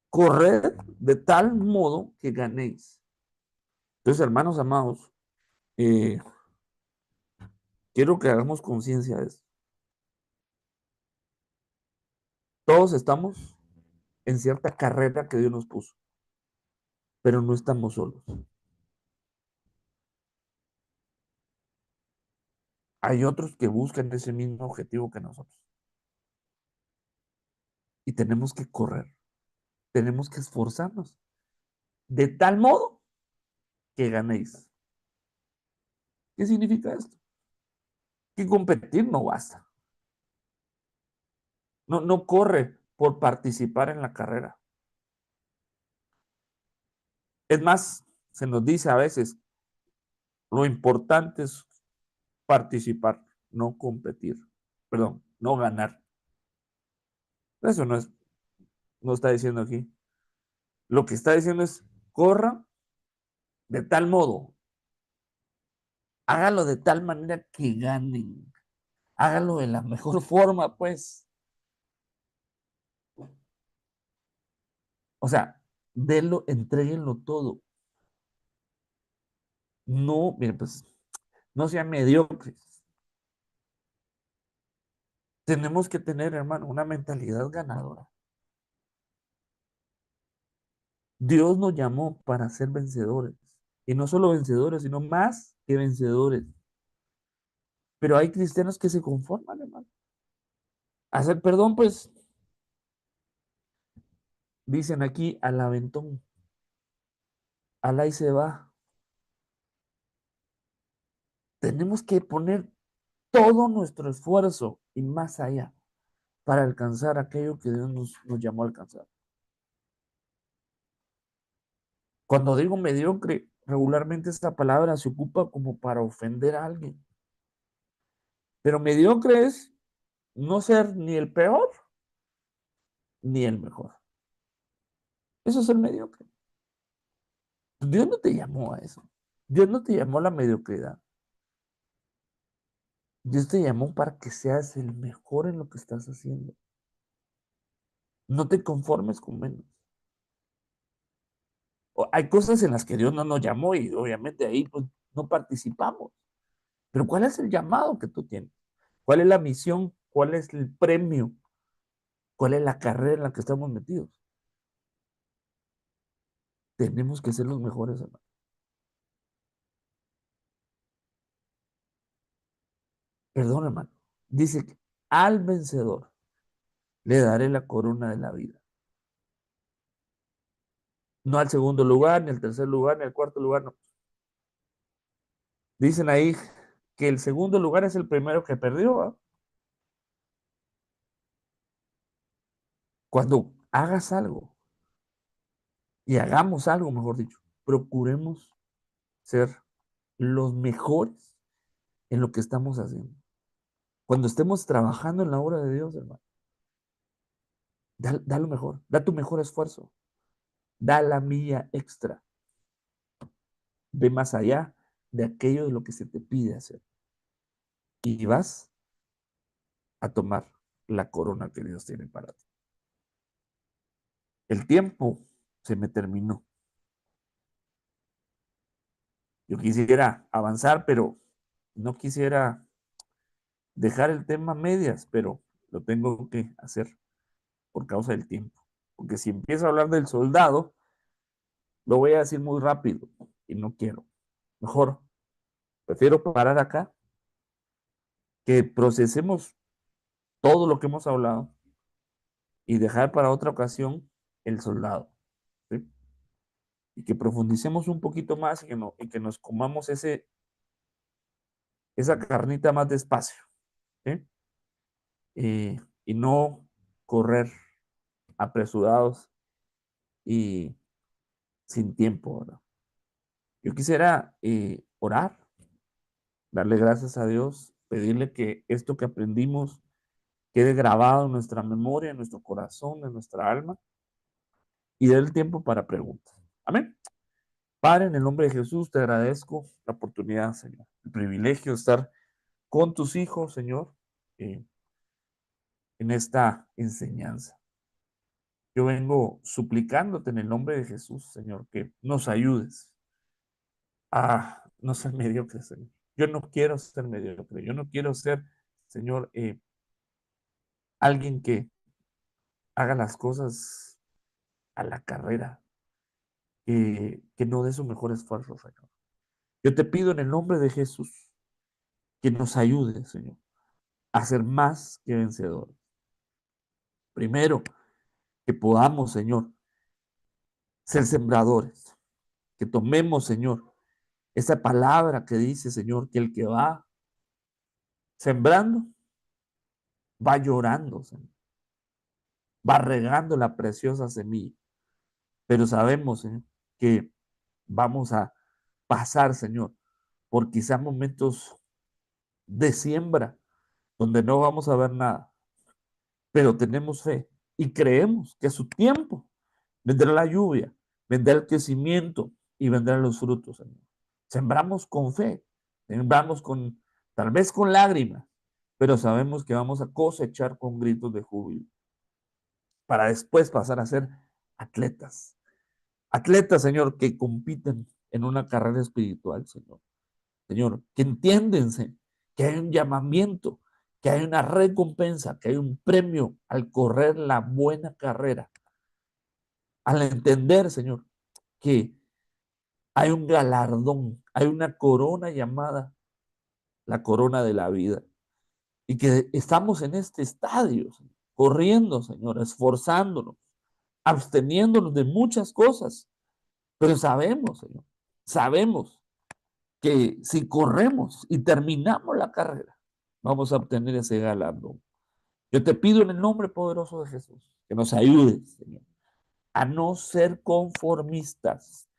Corred de tal modo que ganéis. Entonces, hermanos amados, eh, quiero que hagamos conciencia de esto. Todos estamos en cierta carrera que Dios nos puso, pero no estamos solos. Hay otros que buscan ese mismo objetivo que nosotros. Y tenemos que correr, tenemos que esforzarnos de tal modo que ganéis. ¿Qué significa esto? Que competir no basta. no corre por participar en la carrera. Es más, se nos dice a veces, lo importante es participar, no competir. Perdón, no ganar. Eso no está diciendo aquí. Lo que está diciendo es, corra de tal modo, hágalo de tal manera que ganen. Hágalo de la mejor forma, pues. O sea, denlo, entréguenlo todo. No, miren, pues, no sean mediocres. Tenemos que tener, hermano, una mentalidad ganadora. Dios nos llamó para ser vencedores. Y no solo vencedores, sino más que vencedores. Pero hay cristianos que se conforman, hermano. Hacer perdón, pues, dicen aquí, al aventón. Al ahí se va. Tenemos que poner todo nuestro esfuerzo y más allá para alcanzar aquello que Dios nos llamó a alcanzar. Cuando digo mediocre, regularmente esta palabra se ocupa como para ofender a alguien. Pero mediocre es no ser ni el peor ni el mejor. Eso es el mediocre. Dios no te llamó a eso. Dios no te llamó a la mediocridad. Dios te llamó para que seas el mejor en lo que estás haciendo. No te conformes con menos. Hay cosas en las que Dios no nos llamó y obviamente ahí pues no participamos. Pero ¿cuál es el llamado que tú tienes? ¿Cuál es la misión? ¿Cuál es el premio? ¿Cuál es la carrera en la que estamos metidos? Tenemos que ser los mejores, hermano. Perdón, hermano. Dice que al vencedor le daré la corona de la vida. No al segundo lugar, ni al tercer lugar, ni al cuarto lugar, no. Dicen ahí que el segundo lugar es el primero que perdió, ¿eh? Cuando hagas algo y hagamos algo, mejor dicho, procuremos ser los mejores en lo que estamos haciendo. Cuando estemos trabajando en la obra de Dios, hermano, da lo mejor, da tu mejor esfuerzo, da la milla extra, ve más allá de aquello de lo que se te pide hacer y vas a tomar la corona que Dios tiene para ti. El tiempo se me terminó. Yo quisiera avanzar, pero no quisiera dejar el tema a medias, pero lo tengo que hacer por causa del tiempo. Porque si empiezo a hablar del soldado, lo voy a decir muy rápido y no quiero. Mejor, prefiero parar acá, que procesemos todo lo que hemos hablado y dejar para otra ocasión el soldado. ¿Sí? Y que profundicemos un poquito más y que nos comamos esa carnita más despacio. ¿Sí? Y no correr apresurados y sin tiempo, ¿verdad? Yo quisiera orar, darle gracias a Dios, pedirle que esto que aprendimos quede grabado en nuestra memoria, en nuestro corazón, en nuestra alma, y dar el tiempo para preguntas. Amén. Padre, en el nombre de Jesús, te agradezco la oportunidad, Señor, el privilegio de estar con tus hijos, Señor, eh, en esta enseñanza. Yo vengo suplicándote en el nombre de Jesús, Señor, que nos ayudes a no ser mediocres, Señor. Yo no quiero ser mediocre, yo no quiero ser, Señor, alguien que haga las cosas a la carrera, que no dé su mejor esfuerzo, Señor. Yo te pido en el nombre de Jesús que nos ayude, Señor, a ser más que vencedores. Primero, que podamos, Señor, ser sembradores, que tomemos, Señor, esa palabra que dice, Señor, que el que va sembrando, va llorando, Señor. va regando la preciosa semilla. Pero sabemos, Señor, que vamos a pasar, Señor, por quizás momentos de siembra, donde no vamos a ver nada, pero tenemos fe y creemos que a su tiempo vendrá la lluvia, vendrá el crecimiento y vendrán los frutos, Señor. Sembramos con fe, sembramos con, tal vez con lágrimas, pero sabemos que vamos a cosechar con gritos de júbilo, para después pasar a ser atletas. Atletas, Señor, que compiten en una carrera espiritual, Señor. Señor, que entiéndense que hay un llamamiento, que hay una recompensa, que hay un premio al correr la buena carrera. Al entender, Señor, que hay un galardón, hay una corona llamada la corona de la vida. Y que estamos en este estadio, Señor, corriendo, Señor, esforzándonos, absteniéndonos de muchas cosas. Pero sabemos, Señor, sabemos que si corremos y terminamos la carrera, vamos a obtener ese galardón. Yo te pido en el nombre poderoso de Jesús que nos ayudes, Señor, a no ser conformistas,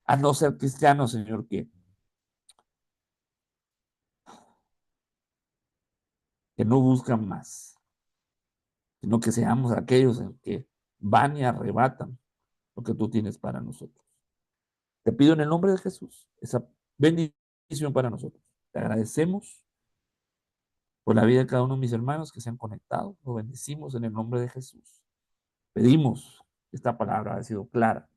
a no ser cristianos, Señor, que no buscan más, sino que seamos aquellos en que van y arrebatan lo que tú tienes para nosotros. Te pido en el nombre de Jesús esa bendición para nosotros. Te agradecemos por la vida de cada uno de mis hermanos que se han conectado. Lo bendecimos en el nombre de Jesús. Pedimos que esta palabra haya sido clara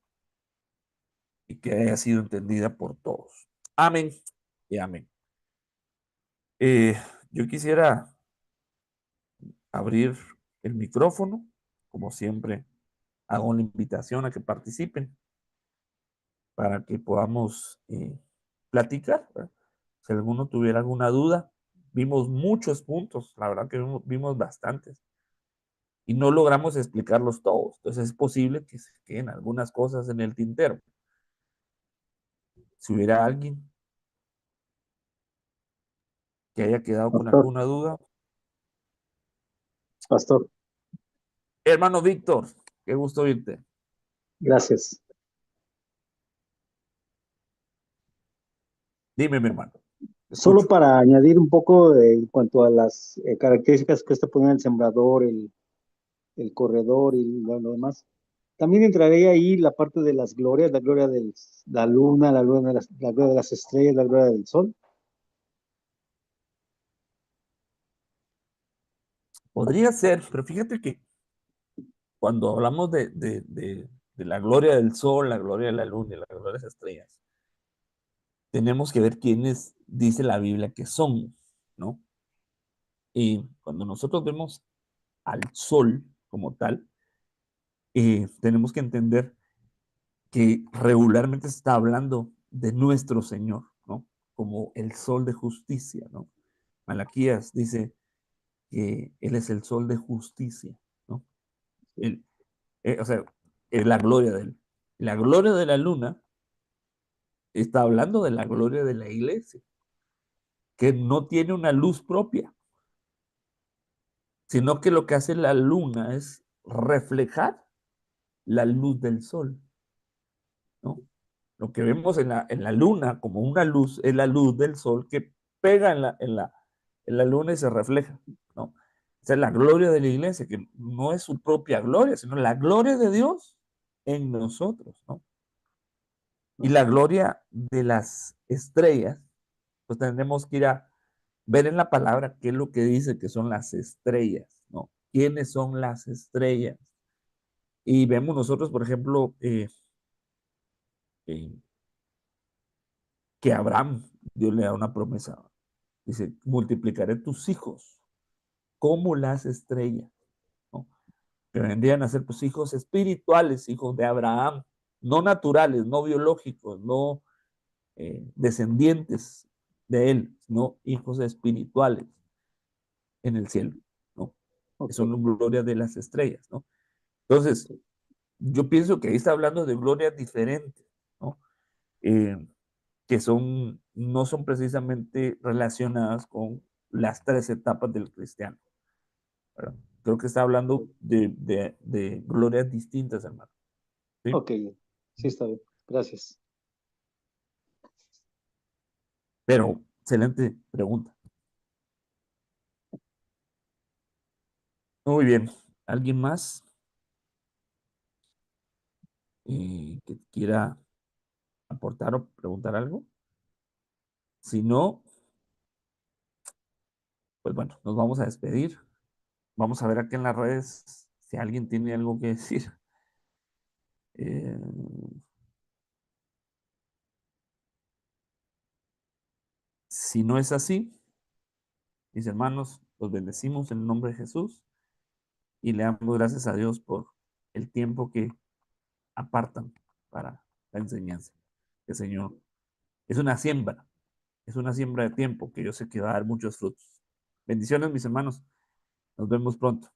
y que haya sido entendida por todos. Amén y amén. Eh, yo quisiera abrir el micrófono. Como siempre, hago una invitación a que participen para que podamos platicar, ¿verdad? Si alguno tuviera alguna duda, vimos muchos puntos, la verdad que vimos bastantes y no logramos explicarlos todos. Entonces es posible que se queden algunas cosas en el tintero. Si hubiera alguien que haya quedado con Pastor, alguna duda. pastor, Hermano Víctor, qué gusto oírte. gracias. Dime, mi hermano, te Solo escucho. para añadir un poco en cuanto a las características que este pone el sembrador, el corredor y lo demás. También entraría ahí la parte de las glorias, la gloria de la luna, la gloria de las estrellas, la gloria del sol. Podría ser, pero fíjate que cuando hablamos de la gloria del sol, la gloria de la luna y la gloria de las estrellas, tenemos que ver quiénes dice la Biblia que son, ¿no? Y cuando nosotros vemos al sol como tal, tenemos que entender que regularmente se está hablando de nuestro Señor, ¿no? Como el sol de justicia, ¿no? Malaquías dice que Él es el sol de justicia, ¿no? Él, o sea, es la gloria de Él. La gloria de la luna está hablando de la gloria de la iglesia, que no tiene una luz propia, sino que lo que hace la luna es reflejar la luz del sol, ¿no? Lo que vemos en la luna como una luz es la luz del sol que pega en la luna y se refleja, ¿no? Esa es la gloria de la iglesia, que no es su propia gloria, sino la gloria de Dios en nosotros, ¿no? Y la gloria de las estrellas, pues tendremos que ir a ver en la palabra qué es lo que dice que son las estrellas, ¿no? ¿Quiénes son las estrellas? Y vemos nosotros, por ejemplo, eh, que Abraham, Dios le da una promesa. Dice, multiplicaré tus hijos como las estrellas, ¿no? Que vendrían a ser pues hijos espirituales, hijos de Abraham, no naturales, no biológicos, no descendientes de él, sino hijos espirituales en el cielo, ¿no? Que Ok. son glorias de las estrellas, ¿no? Entonces, yo pienso que ahí está hablando de glorias diferentes, ¿no? Eh, que son, no son precisamente relacionadas con las tres etapas del cristiano, ¿verdad? creo que está hablando de glorias distintas, hermano. ¿Sí? Ok, sí está bien. Gracias. Pero, excelente pregunta. Muy bien. ¿Alguien más que quiera aportar o preguntar algo? Si no, pues bueno, nos vamos a despedir. Vamos a ver aquí en las redes si alguien tiene algo que decir. Eh, si no es así, mis hermanos, los bendecimos en el nombre de Jesús y le damos gracias a Dios por el tiempo que apartan para la enseñanza. Que Señor, es una siembra de tiempo que yo sé que va a dar muchos frutos. Bendiciones, mis hermanos. Nos vemos pronto.